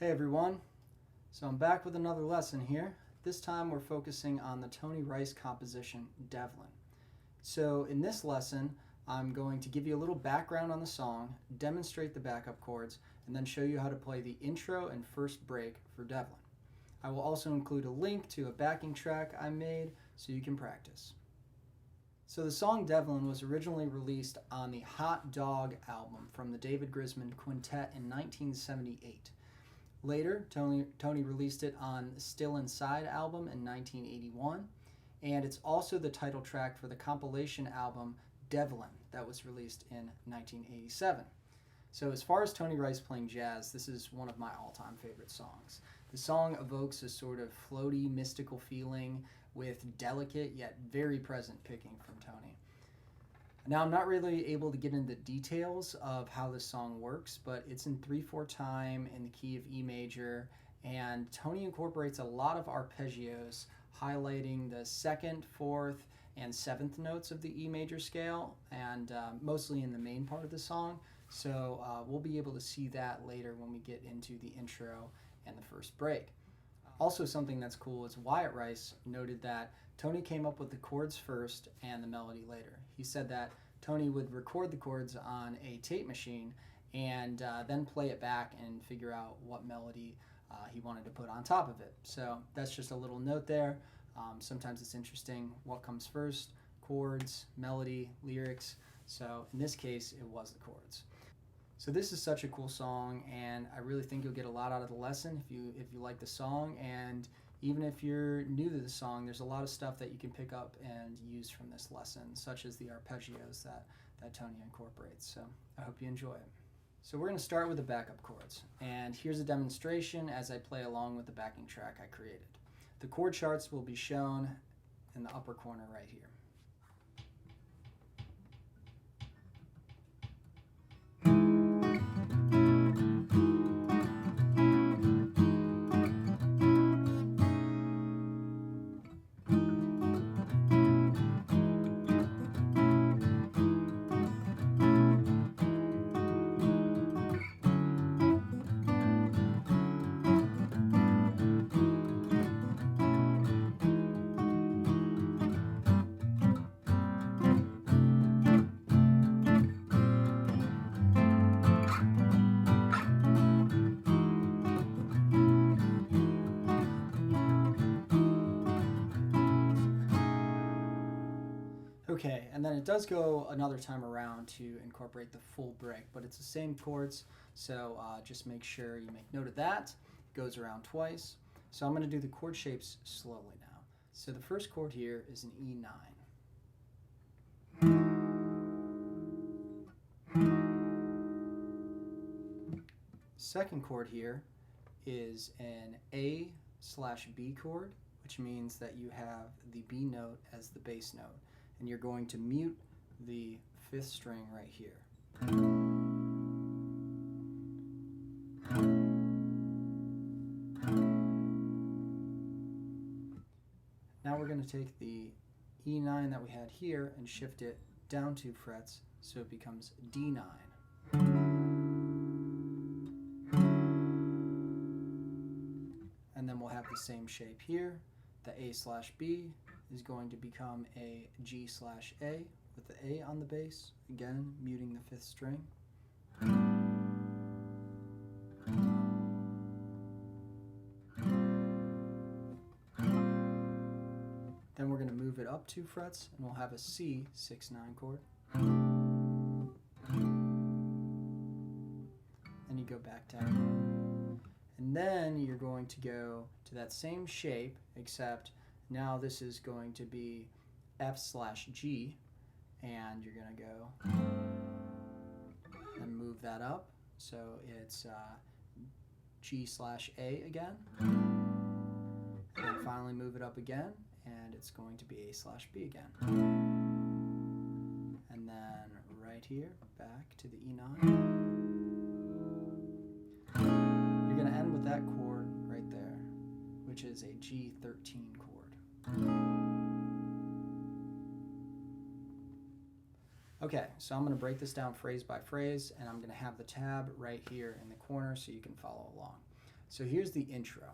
Hey everyone, so I'm back with another lesson here. This time we're focusing on the Tony Rice composition, Devlin. So in this lesson, I'm going to give you a little background on the song, demonstrate the backup chords, and then show you how to play the intro and first break for Devlin. I will also include a link to a backing track I made so you can practice. So the song Devlin was originally released on the Hot Dog album from the David Grisman Quintet in 1978. Later, Tony released it on the Still Inside album in 1981, and it's also the title track for the compilation album Devlin that was released in 1987. So as far as Tony Rice playing jazz, this is one of my all-time favorite songs. The song evokes a sort of floaty, mystical feeling with delicate yet very present picking from Tony. Now, I'm not really able to get into the details of how this song works, but it's in 3/4 time in the key of E major, and Tony incorporates a lot of arpeggios, highlighting the 2nd, 4th, and 7th notes of the E major scale, and mostly in the main part of the song. So we'll be able to see that later when we get into the intro and the first break. Also, something that's cool is Wyatt Rice noted that Tony came up with the chords first and the melody later. He said that Tony would record the chords on a tape machine and then play it back and figure out what melody he wanted to put on top of it. So that's just a little note there. Sometimes it's interesting what comes first: chords, melody, lyrics. So in this case, it was the chords. So this is such a cool song, and I really think you'll get a lot out of the lesson if you like the song. And even if you're new to the song, there's a lot of stuff that you can pick up and use from this lesson, such as the arpeggios that Tony incorporates. So I hope you enjoy it. So we're going to start with the backup chords, and here's a demonstration as I play along with the backing track I created. The chord charts will be shown in the upper corner right here. Okay, and then it does go another time around to incorporate the full break, but it's the same chords, so just make sure you make note of that. It goes around twice. So I'm going to do the chord shapes slowly now. So the first chord here is an E9. Second chord here is an A/B chord, which means that you have the B note as the bass note, and you're going to mute the 5th string right here. Now we're going to take the E9 that we had here and shift it down 2 frets so it becomes D9. And then we'll have the same shape here. The A/B is going to become a G/A with the A on the bass, again muting the 5th string. Then we're going to move it up 2 frets and we'll have a C6/9 chord. Then you go back down. And then you're going to go to that same shape, except now this is going to be F/G, and you're going to go and move that up. So it's G/A again. And then finally move it up again, and it's going to be A/B again. And then right here, back to the E9. You're going to end with that chord right there, which is a G13 chord. Okay, so I'm going to break this down phrase by phrase, and I'm going to have the tab right here in the corner so you can follow along. So here's the intro.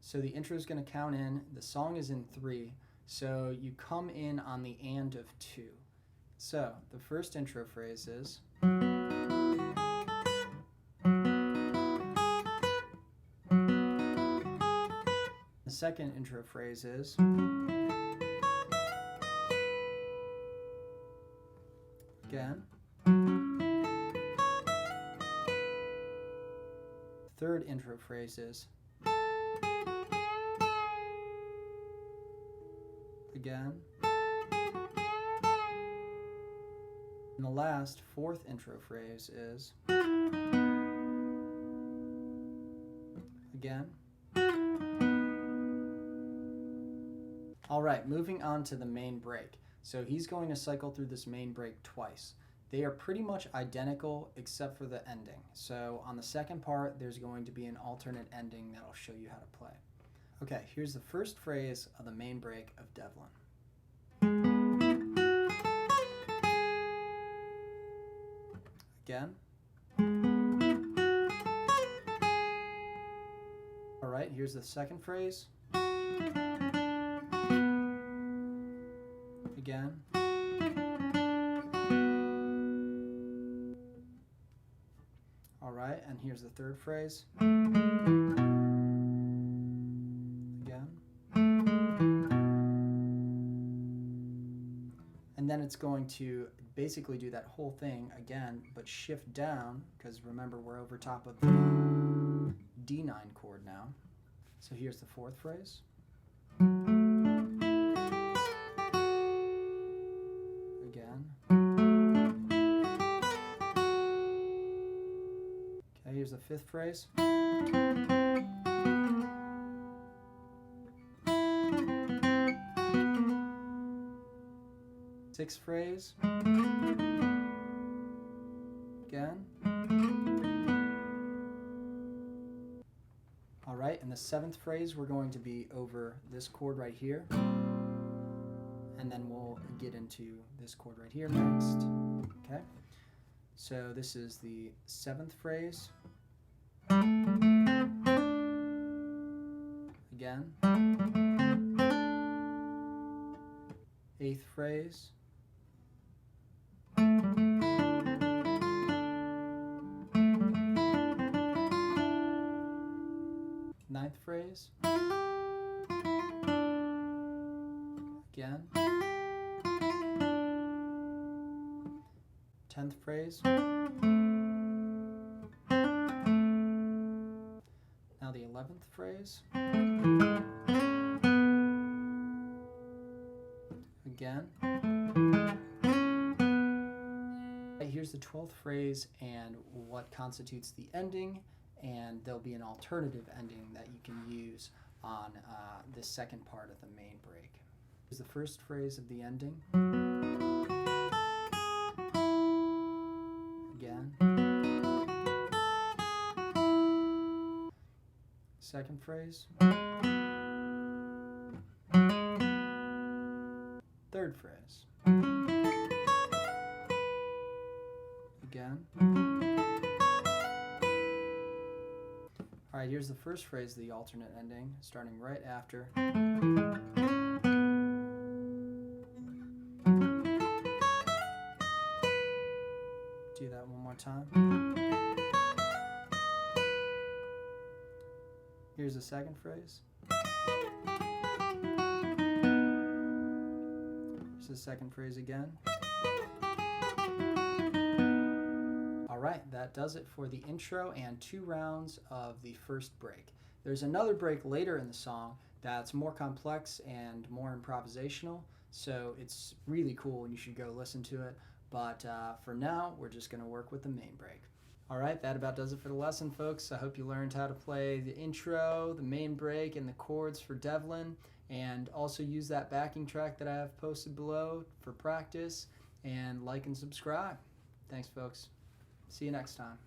So the intro is going to count in, the song is in 3, so you come in on the and of 2. So the first intro phrase is, the second intro phrase is, again. Third intro phrase is, again. And the last, fourth intro phrase is, again. All right, moving on to the main break. So he's going to cycle through this main break twice. They are pretty much identical except for the ending. So on the second part, there's going to be an alternate ending that'll show you how to play. Okay, here's the first phrase of the main break of Devlin. Again. All right, here's the second phrase. Again. All right, and here's the third phrase. Again. And then it's going to basically do that whole thing again, but shift down, because remember we're over top of the D9 chord now. So here's the fourth phrase. Again. Okay, here's the fifth phrase. Sixth phrase. Again. All right, and the seventh phrase, we're going to be over this chord right here. And then we'll get into this chord right here next. Okay, so this is the seventh phrase. Again. Eighth phrase. Ninth phrase. Again. 10th phrase. Now the 11th phrase. Again. Here's the 12th phrase and what constitutes the ending, and there'll be an alternative ending that you can use on this second part of the main break. Here's the first phrase of the ending. Again. Second phrase. Third phrase. Again. All right, here's the first phrase, the alternate ending, starting right after. Do that one more time. Here's the second phrase. Here's the second phrase again. Alright, that does it for the intro and 2 rounds of the first break. There's another break later in the song that's more complex and more improvisational, so it's really cool and you should go listen to it. But for now, we're just going to work with the main break. Alright, that about does it for the lesson, folks. I hope you learned how to play the intro, the main break, and the chords for Devlin, and also use that backing track that I have posted below for practice, and like and subscribe. Thanks, folks. See you next time.